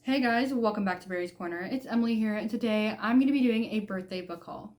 Hey guys, welcome back to Barry's Corner. It's Emily here, and today I'm going to be doing a birthday book haul.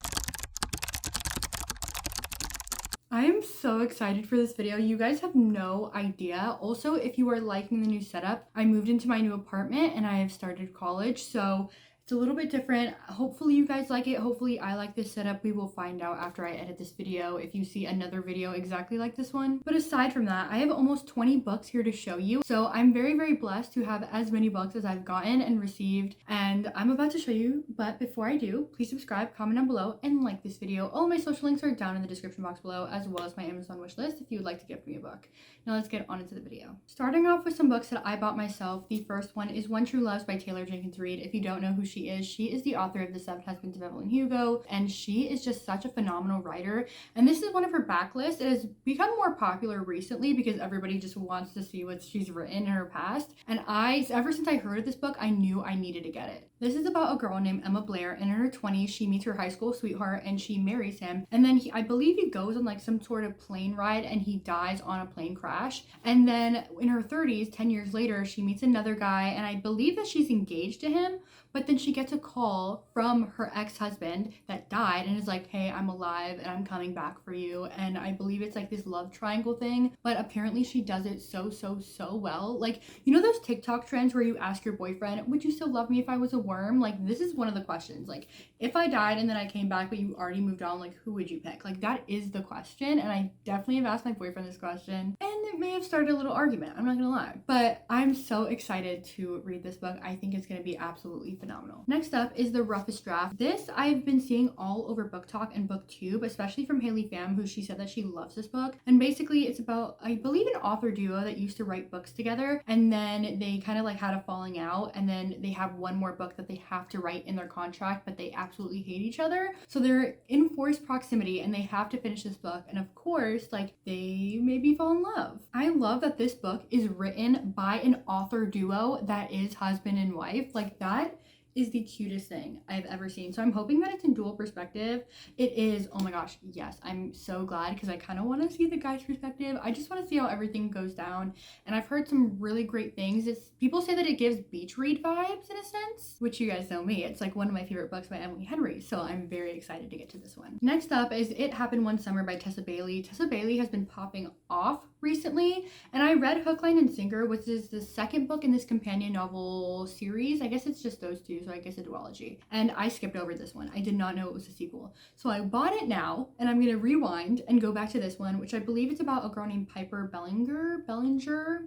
I am so excited for this video. You guys have no idea. Also, if you are liking the new setup, I moved into my new apartment and I have started college, so it's a little bit different. Hopefully you guys like it. Hopefully I like this setup. We will find out after I edit this video if you see another video exactly like this one. But aside from that, I have almost 20 books here to show you. So I'm very, very blessed to have as many books as I've gotten and received. And I'm about to show you. But before I do, please subscribe, comment down below, and like this video. All of my social links are down in the description box below, as well as my Amazon wish list if you would like to gift me a book. Now let's get on into the video. Starting off with some books that I bought myself. The first one is One True Loves by Taylor Jenkins Reid. If you don't know who she is the author of The Seven Husbands of Evelyn Hugo, and she is just such a phenomenal writer. And this is one of her backlists. It has become more popular recently because everybody just wants to see what she's written in her past. And ever since I heard of this book, I knew I needed to get it. This is about a girl named Emma Blair. In her 20s, she meets her high school sweetheart and she marries him. And then I believe he goes on like some sort of plane ride and he dies on a plane crash. And then in her 30s, 10 years later, she meets another guy, and I believe that she's engaged to him. But then she gets a call from her ex-husband that died and is like, hey, I'm alive and I'm coming back for you. And I believe it's like this love triangle thing, but apparently she does it so well. Like, you know those TikTok trends where you ask your boyfriend, would you still love me if I was a worm? Like, this is one of the questions. Like, if I died and then I came back but you already moved on, like, who would you pick? Like, that is the question. And I definitely have asked my boyfriend this question, and it may have started a little argument, I'm not gonna lie. But I'm so excited to read this book. I think it's gonna be absolutely phenomenal. Next up is The Roughest Draft. This I've been seeing all over Book Talk and BookTube, especially from Haley Pham, who she said that she loves this book. And basically it's about, I believe, an author duo that used to write books together, and then they kind of like had a falling out, and then they have one more book that they have to write in their contract, but they absolutely hate each other. So they're in forced proximity and they have to finish this book, and of course, like, they maybe fall in love. I love that this book is written by an author duo that is husband and wife. Like, that is the cutest thing I've ever seen. So I'm hoping that it's in dual perspective. It is. Oh my gosh, yes. I'm so glad because I kind of want to see the guy's perspective. I just want to see how everything goes down. And I've heard some really great things. People say that it gives beach read vibes in a sense, which you guys know me. It's like one of my favorite books by Emily Henry. So I'm very excited to get to this one. Next up is It Happened One Summer by Tessa Bailey. Tessa Bailey has been popping off recently, and I read Hook, Line, and Sinker, which is the second book in this companion novel series. I guess it's just those two, so I guess a duology. And I skipped over this one. I did not know it was a sequel. So I bought it now, and I'm gonna rewind and go back to this one, which I believe it's about a girl named Piper Bellinger,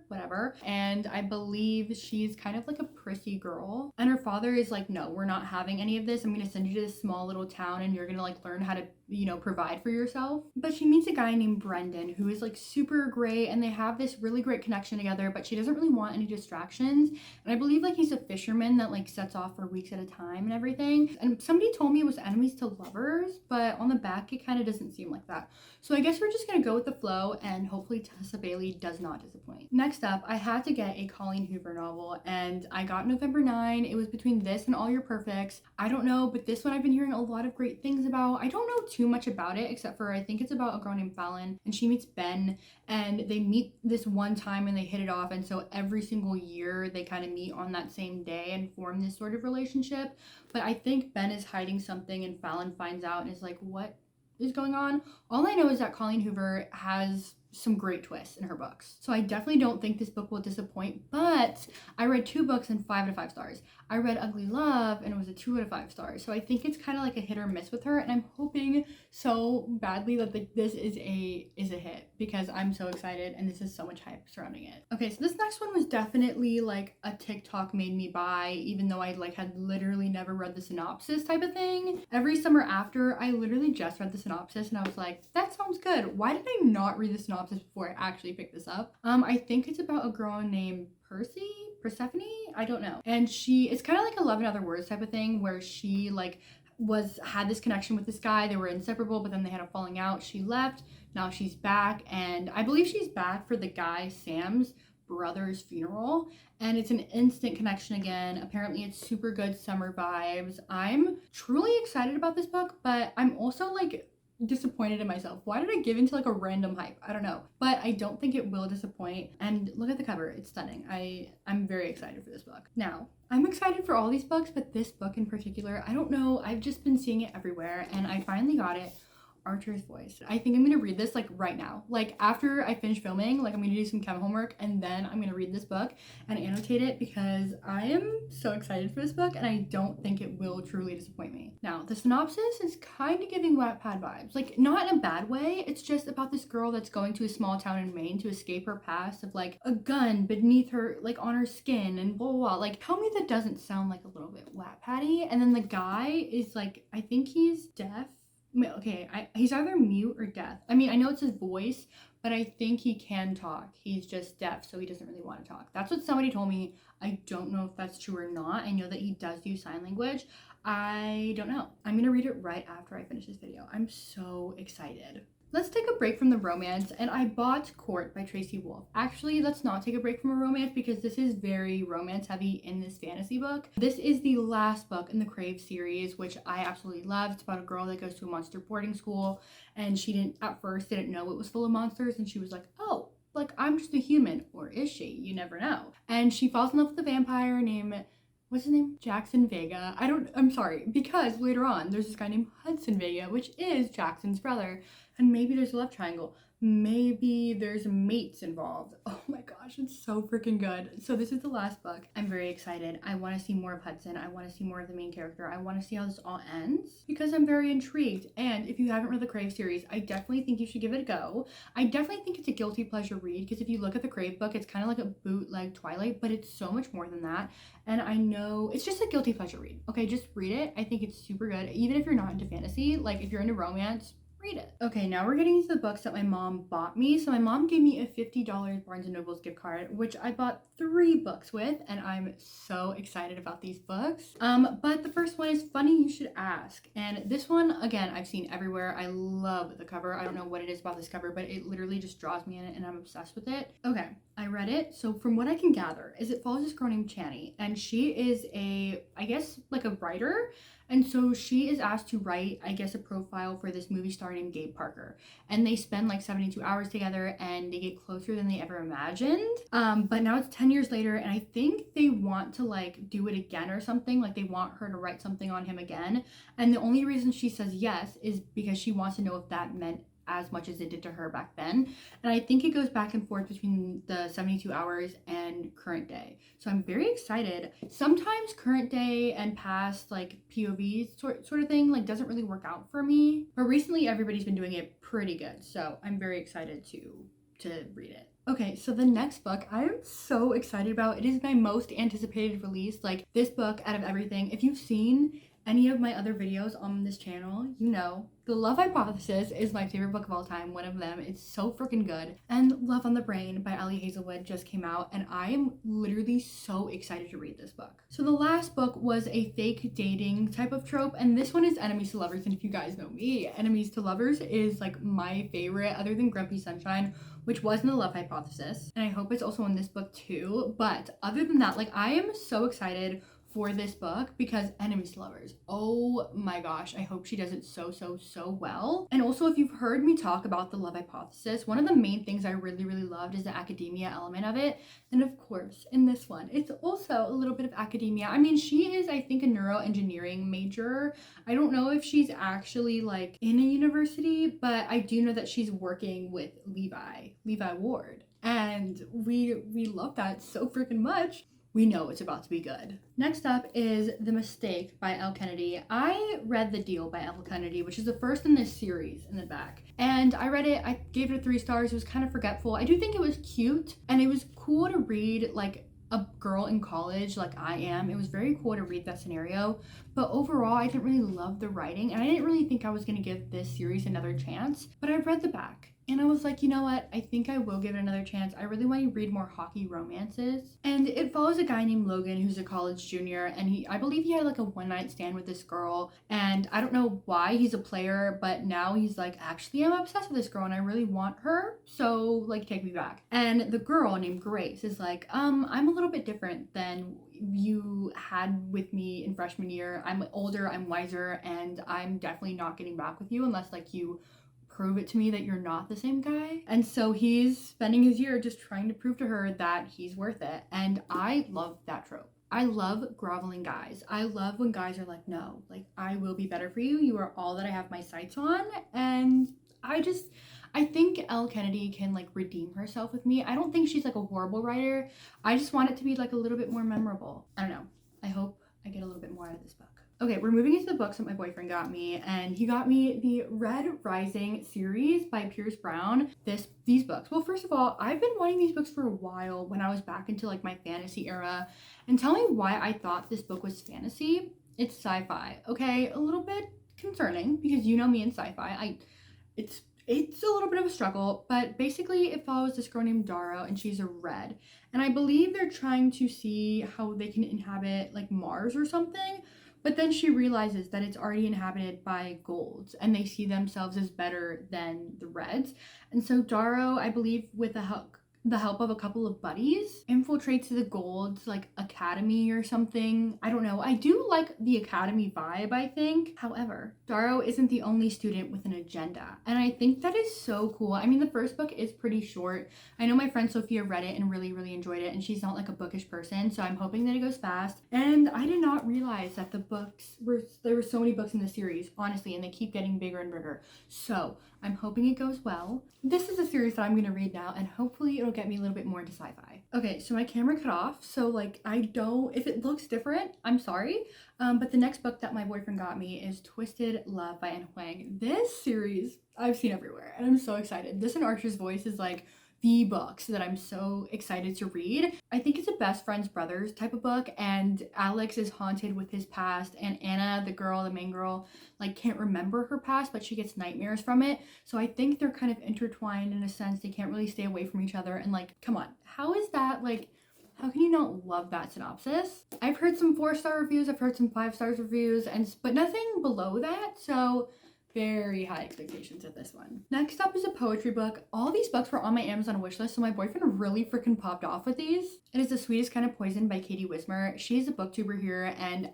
whatever. And I believe she's kind of like a prissy girl. And her father is like, no, we're not having any of this. I'm gonna send you to this small little town and you're gonna like learn how to, provide for yourself. But she meets a guy named Brendan who is like super great, and they have this really great connection together, but she doesn't really want any distractions. And I believe like he's a fisherman that like sets off for weeks at a time and everything. And somebody told me it was enemies to lovers, but on the back it kind of doesn't seem like that. So I guess we're just gonna go with the flow, and hopefully Tessa Bailey does not disappoint. Next up, I had to get a Colleen Hoover novel, and I got November 9. It was between this and All Your Perfects. I don't know, but this one I've been hearing a lot of great things about. I don't know too much about it, except for I think it's about a girl named Fallon, and she meets Ben, and they meet this one time and they hit it off, and so every single year they kind of meet on that same day and form this sort of relationship. But I think Ben is hiding something, and Fallon finds out and is like, what is going on? All I know is that Colleen Hoover has some great twists in her books. So I definitely don't think this book will disappoint, but I read 2 books and 5 out of 5 stars. I read Ugly Love and it was a 2 out of 5 stars. So I think it's kind of like a hit or miss with her, and I'm hoping so badly that this is a hit because I'm so excited and this is so much hype surrounding it. Okay, so this next one was definitely like a TikTok made me buy, even though I like had literally never read the synopsis type of thing. Every summer after, I literally just read the synopsis and I was like, that sounds good. Why did I not read the synopsis before I actually picked this up? I think it's about a girl named Persephone, I don't know. And it's kind of like a Love in Other Words type of thing, where she like had this connection with this guy. They were inseparable, but then they had a falling out. She left, now she's back, and I believe she's back for the guy Sam's brother's funeral, and it's an instant connection again. Apparently it's super good summer vibes. I'm truly excited about this book, but I'm also like disappointed in myself. Why did I give into like a random hype? I don't know. But I don't think it will disappoint. And look at the cover. It's stunning. I'm very excited for this book. Now, I'm excited for all these books, but this book in particular, I don't know. I've just been seeing it everywhere and I finally got it. Archer's Voice. I think I'm gonna read this like right now. Like after I finish filming, like I'm gonna do some chem homework and then I'm gonna read this book and annotate it because I am so excited for this book and I don't think it will truly disappoint me. Now, the synopsis is kind of giving Wattpad vibes. Like not in a bad way, it's just about this girl that's going to a small town in Maine to escape her past of like a gun beneath her, like on her skin and blah, blah, blah. Like tell me that doesn't sound like a little bit Wattpad-y. And then the guy is like, I think he's deaf. Okay, he's either mute or deaf. I mean, I know it's his voice, but I think he can talk. He's just deaf, so he doesn't really want to talk. That's what somebody told me. I don't know if that's true or not. I know that he does use sign language. I don't know. I'm gonna read it right after I finish this video. I'm so excited. Let's take a break from the romance, and I bought Court by Tracy Wolff. Actually, let's not take a break from a romance because this is very romance heavy in this fantasy book. This is the last book in the Crave series, which I absolutely love. It's about a girl that goes to a monster boarding school, and she at first didn't know it was full of monsters, and she was like, oh, like I'm just a human, or is she? You never know. And she falls in love with a vampire named, what's his name? Jackson Vega. I'm sorry, because later on there's this guy named Hudson Vega, which is Jackson's brother. And maybe there's a love triangle. Maybe there's mates involved. Oh my gosh, it's so freaking good. So this is the last book. I'm very excited. I want to see more of Hudson. I want to see more of the main character. I want to see how this all ends because I'm very intrigued. And if you haven't read the Crave series, I definitely think you should give it a go. I definitely think it's a guilty pleasure read because if you look at the Crave book, it's kind of like a bootleg Twilight, but it's so much more than that. And I know it's just a guilty pleasure read. Okay, just read it. I think it's super good. Even if you're not into fantasy, like if you're into romance, read it. Okay, now we're getting to the books that my mom bought me. So my mom gave me a $50 Barnes & Noble's gift card, which I bought 3 books with, and I'm so excited about these books. But the first one is Funny You Should Ask. And this one, again, I've seen everywhere. I love the cover. I don't know what it is about this cover, but it literally just draws me in and I'm obsessed with it. Okay, I read it. So from what I can gather is it follows this girl named Chani, and she is I guess like a writer. And so she is asked to write, I guess, a profile for this movie star named Gabe Parker. And they spend like 72 hours together and they get closer than they ever imagined. But now it's 10 years later and I think they want to like do it again or something. Like they want her to write something on him again. And the only reason she says yes is because she wants to know if that meant as much as it did to her back then. And I think it goes back and forth between the 72 hours and current day. So I'm very excited. Sometimes current day and past like POVs sort of thing like doesn't really work out for me. But recently everybody's been doing it pretty good. So I'm very excited to read it. Okay, so the next book I am so excited about. It is my most anticipated release. Like this book out of everything. If you've seen any of my other videos on this channel, you know, The Love Hypothesis is my favorite book of all time, one of them. It's so freaking good. And Love on the Brain by Ali Hazelwood just came out, and I am literally so excited to read this book. So the last book was a fake dating type of trope, and this one is Enemies to Lovers. And if you guys know me, Enemies to Lovers is like my favorite, other than Grumpy Sunshine, which was in The Love Hypothesis. And I hope it's also in this book too. But other than that, like I am so excited for this book because Enemies to Lovers, oh my gosh, I hope she does it so well. And also, if you've heard me talk about The Love Hypothesis, one of the main things I really loved is the academia element of it. And of course in this one it's also a little bit of academia. I mean, she is, I think, a neuroengineering major. I don't know if she's actually like in a university, but I do know that she's working with Levi Ward, and we love that so freaking much. We know it's about to be good. Next up is The Mistake by Elle Kennedy. I read The Deal by Elle Kennedy, which is the first in this series in the back. And I read it, I gave it 3 stars. It was kind of forgetful. I do think it was cute and it was cool to read like a girl in college like I am. It was very cool to read that scenario. But overall, I didn't really love the writing and I didn't really think I was gonna give this series another chance. But I read the back And I was like, you know what? I think I will give it another chance. I really want to read more hockey romances. And it follows a guy named Logan who's a college junior. And I believe he had like a one night stand with this girl. And I don't know why he's a player, but now he's like, actually, I'm obsessed with this girl and I really want her. So, like, take me back. And the girl named Grace is like, I'm a little bit different than you had with me in freshman year. I'm older, I'm wiser, and I'm definitely not getting back with you unless like you prove it to me that you're not the same guy. And so he's spending his year just trying to prove to her that he's worth it. And I love that trope. I love groveling guys. I love when guys are like, no, like I will be better for you. You are all that I have my sights on. And I think Elle Kennedy can like redeem herself with me. I don't think she's like a horrible writer. I just want it to be like a little bit more memorable. I don't know. I hope I get a little bit more out of this book. Okay, we're moving into the books that my boyfriend got me, and he got me the Red Rising series by Pierce Brown. These books. Well, first of all, I've been wanting these books for a while when I was back into like my fantasy era. And tell me why I thought this book was fantasy. It's sci-fi. Okay, a little bit concerning because you know me in sci-fi. It's a little bit of a struggle, but basically it follows this girl named Darrow and she's a red. And I believe they're trying to see how they can inhabit like Mars or something. But then she realizes that it's already inhabited by golds and they see themselves as better than the reds. And so Darrow, I believe with the help of a couple of buddies, infiltrates the Gold's like academy or something. I don't know. I do like the academy vibe, I think. However, Darrow isn't the only student with an agenda. And I think that is so cool. I mean, the first book is pretty short. I know my friend Sophia read it and really, really enjoyed it. And she's not like a bookish person. So I'm hoping that it goes fast. And I did not realize that there were so many books in the series, honestly, and they keep getting bigger and bigger. So I'm hoping it goes well. This is a series that I'm going to read now, and hopefully it'll get me a little bit more into sci-fi. Okay, so my camera cut off, so like if it looks different, I'm sorry. But the next book that my boyfriend got me is Twisted Love by Anne Huang. This series I've seen everywhere, and I'm so excited. This and Archer's Voice is like the books that I'm so excited to read. I think it's a best friends brothers type of book, and Alex is haunted with his past, and Anna, the main girl, like can't remember her past, but she gets nightmares from it. So I think they're kind of intertwined in a sense. They can't really stay away from each other, and like, come on, how is that like? How can you not love that synopsis? I've heard some 4-star reviews, I've heard some 5 stars reviews, but nothing below that. So very high expectations at this one. Next up is a poetry book. All these books were on my Amazon wishlist, so my boyfriend really freaking popped off with these. It is The Sweetest Kind of Poison by Katie Wismer. She's a booktuber here, and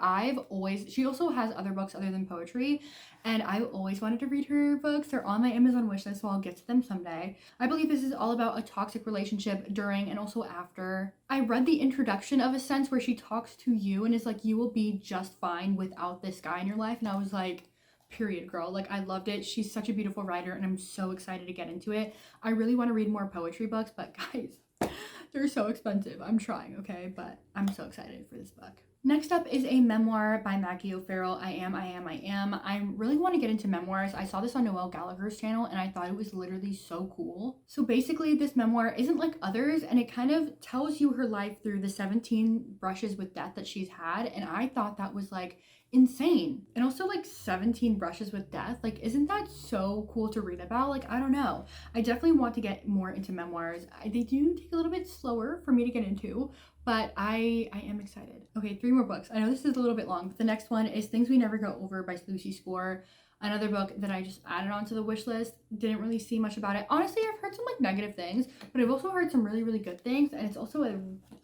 she also has other books other than poetry, and I've always wanted to read her books. They're on my Amazon wishlist, so I'll get to them someday. I believe this is all about a toxic relationship during and also after. I read the introduction of a sense where she talks to you and is like, you will be just fine without this guy in your life, and I was like, period, girl. Like, I loved it. She's such a beautiful writer, and I'm so excited to get into it. I really want to read more poetry books, but guys, they're so expensive. I'm trying, okay? But I'm so excited for this book. Next up is a memoir by Maggie O'Farrell, I Am. I really want to get into memoirs. I saw this on Noelle Gallagher's channel, and I thought it was literally so cool. So basically, this memoir isn't like others, and it kind of tells you her life through the 17 brushes with death that she's had, and I thought that was like insane. And also like 17 brushes with death, like isn't that so cool to read about? Like, I don't know, I definitely want to get more into memoirs. They do take a little bit slower for me to get into, but I am excited. Okay, 3 more books. I know this is a little bit long, but the next one is Things We Never Go Over by Lucy Score. Another book that I just added onto the wish list. Didn't really see much about it. Honestly, I've heard some like negative things, but I've also heard some really, really good things, and it's also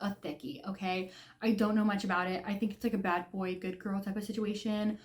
a thickie, okay? I don't know much about it. I think it's like a bad boy, good girl type of situation.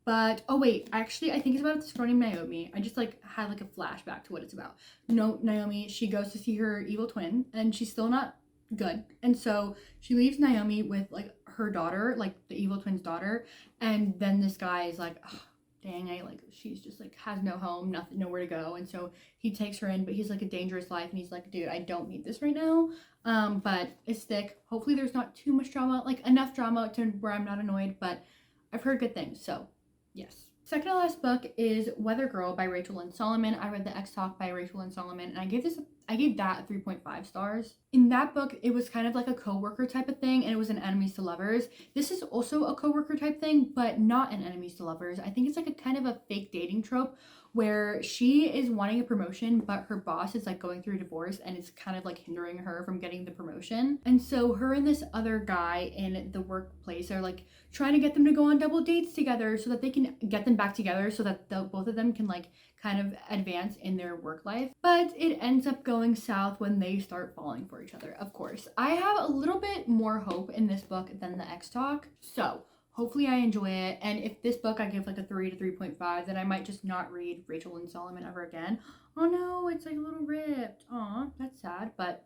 But, oh wait, actually, I think it's about this girl named Naomi. I just like had like a flashback to what it's about. No, Naomi, she goes to see her evil twin, and she's still not good. And so she leaves Naomi with like her daughter, like the evil twin's daughter, and then this guy is like, oh, dang, she's just like has no home, nothing, nowhere to go. And so he takes her in, but he's like a dangerous life, and he's like, dude, I don't need this right now. But it's thick. Hopefully there's not too much drama, like enough drama to where I'm not annoyed, but I've heard good things, so yes. Second to last book is Weather Girl by Rachel Lynn Solomon. I read The X Talk by Rachel Lynn Solomon, and I gave this I gave that a 3.5 stars. In that book, it was kind of like a co-worker type of thing, and it was an enemies to lovers. This is also a co-worker type thing, but not an enemies to lovers. I think it's like a kind of a fake dating trope where she is wanting a promotion, but her boss is like going through a divorce and it's kind of like hindering her from getting the promotion. And so her and this other guy in the workplace are like trying to get them to go on double dates together so that they can get them back together so that both of them can like kind of advance in their work life. But it ends up going south when they start falling for each other, of course. I have a little bit more hope in this book than the X Talk. So hopefully I enjoy it, and if this book I give like a 3 to 3.5, then I might just not read Rachel and Solomon ever again. Oh no, it's like a little ripped. Aw, that's sad. But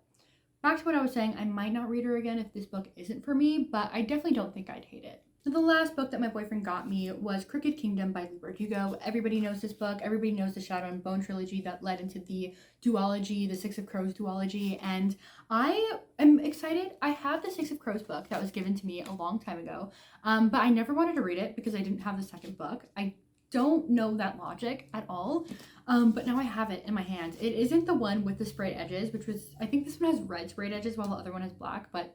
back to what I was saying, I might not read her again if this book isn't for me, but I definitely don't think I'd hate it. So the last book that my boyfriend got me was Crooked Kingdom by Leigh Bardugo. Everybody knows this book. Everybody knows the Shadow and Bone trilogy that led into the duology, the Six of Crows duology, and I am excited. I have the Six of Crows book that was given to me a long time ago, but I never wanted to read it because I didn't have the second book. I don't know that logic at all, but now I have it in my hands. It isn't the one with the sprayed edges, which was, I think this one has red sprayed edges while the other one has black, but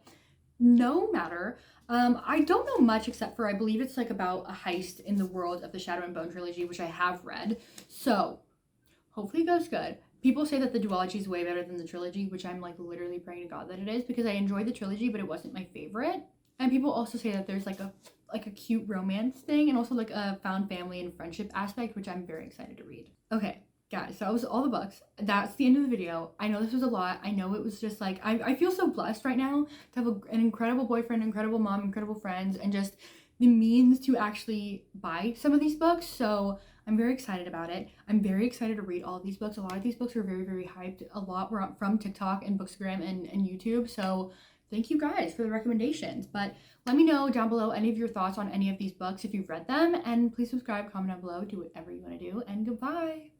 no matter. I don't know much except for I believe it's like about a heist in the world of the Shadow and Bone trilogy, which I have read. So hopefully it goes good. People say that the duology is way better than the trilogy, which I'm like literally praying to God that it is, because I enjoyed the trilogy, but it wasn't my favorite. And people also say that there's like a cute romance thing and also like a found family and friendship aspect, which I'm very excited to read. Okay, guys, so that was all the books. That's the end of the video. I know this was a lot. I know it was just like, I feel so blessed right now to have an incredible boyfriend, incredible mom, incredible friends, and just the means to actually buy some of these books. So I'm very excited about it. I'm very excited to read all of these books. A lot of these books are very, very hyped. A lot were from TikTok and Bookstagram and YouTube. So thank you guys for the recommendations. But let me know down below any of your thoughts on any of these books if you've read them. And please subscribe, comment down below, do whatever you want to do. And goodbye.